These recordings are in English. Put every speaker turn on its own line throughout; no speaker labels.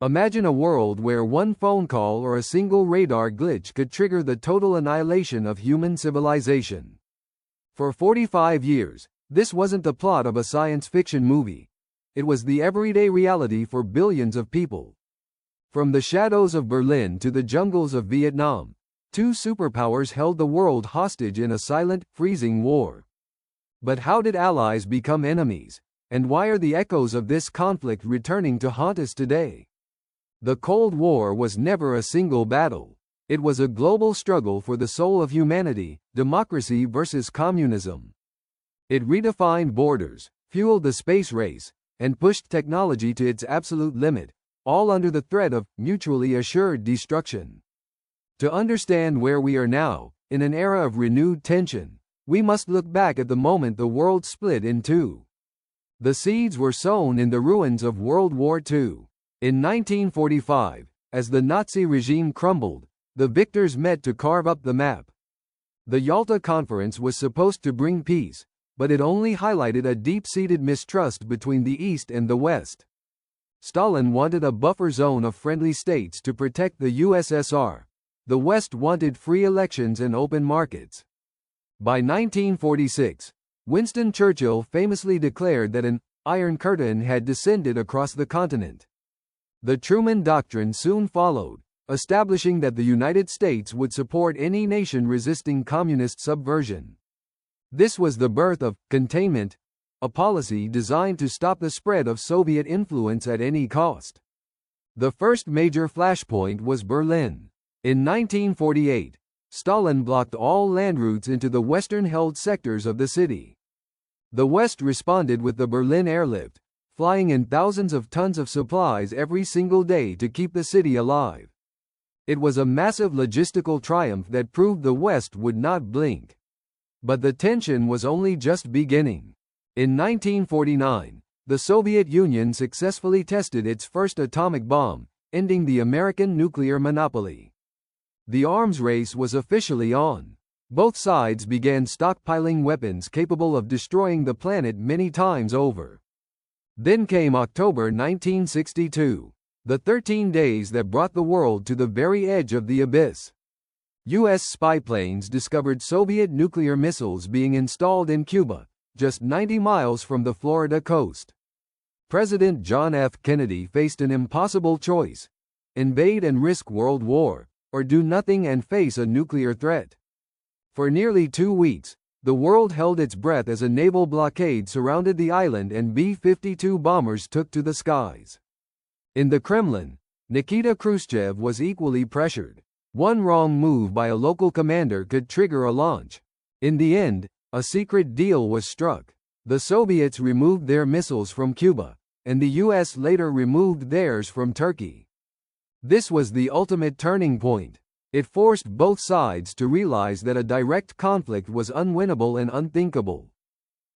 Imagine a world where one phone call or a single radar glitch could trigger the total annihilation of human civilization. For 45 years, this wasn't the plot of a science fiction movie. It was the everyday reality for billions of people. From the shadows of Berlin to the jungles of Vietnam, two superpowers held the world hostage in a silent, freezing war. But how did allies become enemies? And why are the echoes of this conflict returning to haunt us today? The Cold War was never a single battle. It was a global struggle for the soul of humanity, democracy versus communism. It redefined borders, fueled the space race, and pushed technology to its absolute limit, all under the threat of mutually assured destruction. To understand where we are now, in an era of renewed tension, we must look back at the moment the world split in two. The seeds were sown in the ruins of World War II. In 1945, as the Nazi regime crumbled, the victors met to carve up the map. The Yalta Conference was supposed to bring peace, but it only highlighted a deep-seated mistrust between the East and the West. Stalin wanted a buffer zone of friendly states to protect the USSR. The West wanted free elections and open markets. By 1946, Winston Churchill famously declared that an Iron Curtain had descended across the continent. The Truman Doctrine soon followed, establishing that the United States would support any nation resisting communist subversion. This was the birth of containment, a policy designed to stop the spread of Soviet influence at any cost. The first major flashpoint was Berlin. In 1948, Stalin blocked all land routes into the western-held sectors of the city. The West responded with the Berlin Airlift, flying in thousands of tons of supplies every single day to keep the city alive. It was a massive logistical triumph that proved the West would not blink. But the tension was only just beginning. In 1949, the Soviet Union successfully tested its first atomic bomb, ending the American nuclear monopoly. The arms race was officially on. Both sides began stockpiling weapons capable of destroying the planet many times over. Then came October 1962, the 13 days that brought the world to the very edge of the abyss. U.S. spy planes discovered Soviet nuclear missiles being installed in Cuba, just 90 miles from the Florida coast. President John F. Kennedy faced an impossible choice: invade and risk world war, or do nothing and face a nuclear threat. For nearly 2 weeks, the world held its breath as a naval blockade surrounded the island and B-52 bombers took to the skies. In the Kremlin, Nikita Khrushchev was equally pressured. One wrong move by a local commander could trigger a launch. In the end, a secret deal was struck. The Soviets removed their missiles from Cuba, and the US later removed theirs from Turkey. This was the ultimate turning point. It forced both sides to realize that a direct conflict was unwinnable and unthinkable.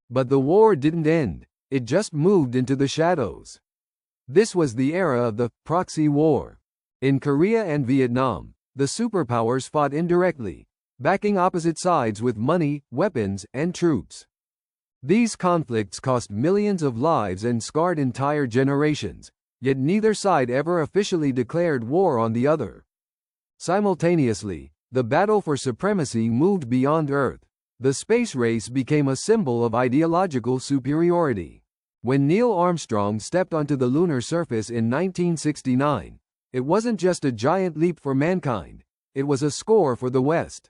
But the war didn't end, it just moved into the shadows. This was the era of the proxy war. In Korea and Vietnam, the superpowers fought indirectly, backing opposite sides with money, weapons, and troops. These conflicts cost millions of lives and scarred entire generations, yet neither side ever officially declared war on the other. Simultaneously, the battle for supremacy moved beyond Earth. The space race became a symbol of ideological superiority. When Neil Armstrong stepped onto the lunar surface in 1969, it wasn't just a giant leap for mankind, it was a score for the West.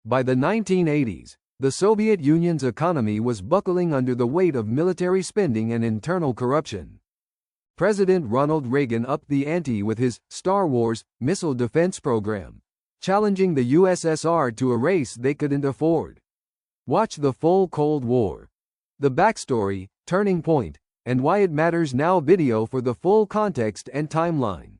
By the 1980s, the Soviet Union's economy was buckling under the weight of military spending and internal corruption. President Ronald Reagan upped the ante with his Star Wars missile defense program, challenging the USSR to a race they couldn't afford. Watch the full Cold War. The backstory, turning point, and why it matters now video for the full context and timeline.